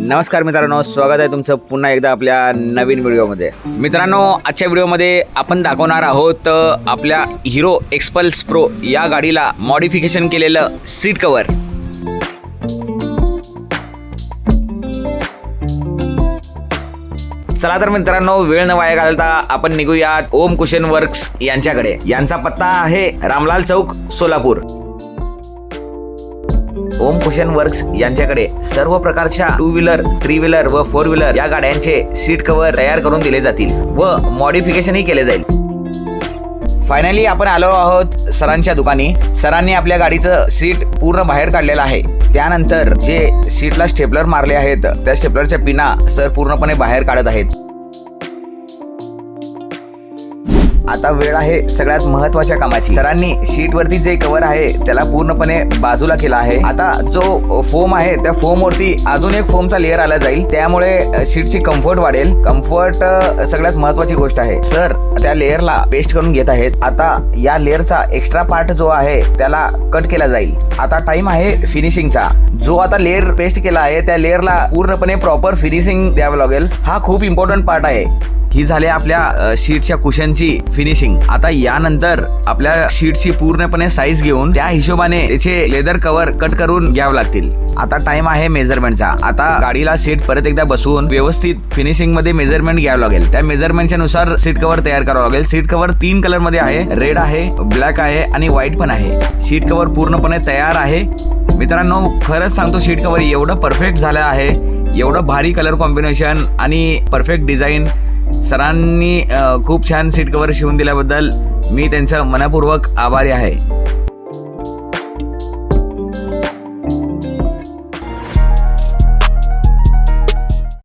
नमस्कार मित्रांनो, स्वागत आहे तुमचं पुन्हा एकदा आपल्या नवीन व्हिडिओमध्ये. मित्रांनो, आजच्या व्हिडिओमध्ये आपण दाखवणार आहोत आपल्या हिरो एक्सपल्स प्रो या गाडीला मॉडिफिकेशन केलेलं सीट कव्हर. चला तर मित्रांनो, वेळ न वाया घालता आपण निघूयात ओम कुशन वर्क्स यांच्याकडे. यांचा पत्ता आहे रामलाल चौक, सोलापूर. ओम कुशन वर्क्स यांच्याकडे सर्व प्रकारच्या 2 व्हीलर, 3 व्हीलर व 4 व्हीलर या गाड्यांचे सीट कव्हर तयार करून दिले जातील व मॉडिफिकेशनही केले जाईल. फायनली आपण आलो आहोत सरांच्या दुकानी. सरांनी आपल्या गाडीचं सीट पूर्ण बाहेर काढलेलं आहे. त्यानंतर जे सीटला स्टेपलर मारले आहेत त्या स्टेपलरच्या पिना सर पूर्णपणे बाहेर काढत आहेत. आता वेळ आहे सगळ्यात महत्त्वाच्या कामाची. सरांनी शीट वरती जे कव्हर आहे त्याला पूर्णपणे बाजूला केला आहे. आता जो फोम आहे त्या फोम वरती अजून एक फोमचा लेअर आला जाईल, त्यामुळे शीटची कम्फर्ट वाढेल. कम्फर्ट सगळ्यात महत्त्वाची गोष्ट आहे. सर त्या लेअरला पेस्ट करून घेत आहेत. आता या लेअरचा एक्स्ट्रा पार्ट जो आहे त्याला कट केला जाईल. आता टाइम आहे फिनिशिंगचा. जो आता लेअर पेस्ट केला आहे त्या लेअरला पूर्णपणे प्रॉपर फिनिशिंग द्यावं लागेल. हा खूप इम्पॉर्टंट पार्ट आहे. ही झाली आपल्या शीटच्या कुशनची फिनिशिंग. आता यानंतर आपल्या शीटची पूर्णपणे साईज घेऊन त्या हिशोबाने त्याचे लेदर कव्हर कट करून घ्यावे लागतील. आता टाइम आहे मेजरमेंटचा. आता गाडीला सीट परत एकदा बसवून व्यवस्थित फिनिशिंग मध्ये मेजरमेंट घ्यावं लागेल. त्या मेजरमेंटच्या नुसार सीट कव्हर तयार करावं लागेल. सीट कव्हर 3 कलर मध्ये आहे, रेड आहे, ब्लॅक आहे आणि व्हाईट पण आहे. सीट कव्हर पूर्णपणे तयार आहे. मित्रांनो, खरंच सांगतो, सीट कव्हर एवढं परफेक्ट झालं आहे, एवढं भारी कलर कॉम्बिनेशन आणि परफेक्ट डिझाईन. सरांनी खूप छान सीट कव्हर शिवून दिल्याबद्दल मी त्यांचा मनपूर्वक आभारी आहे.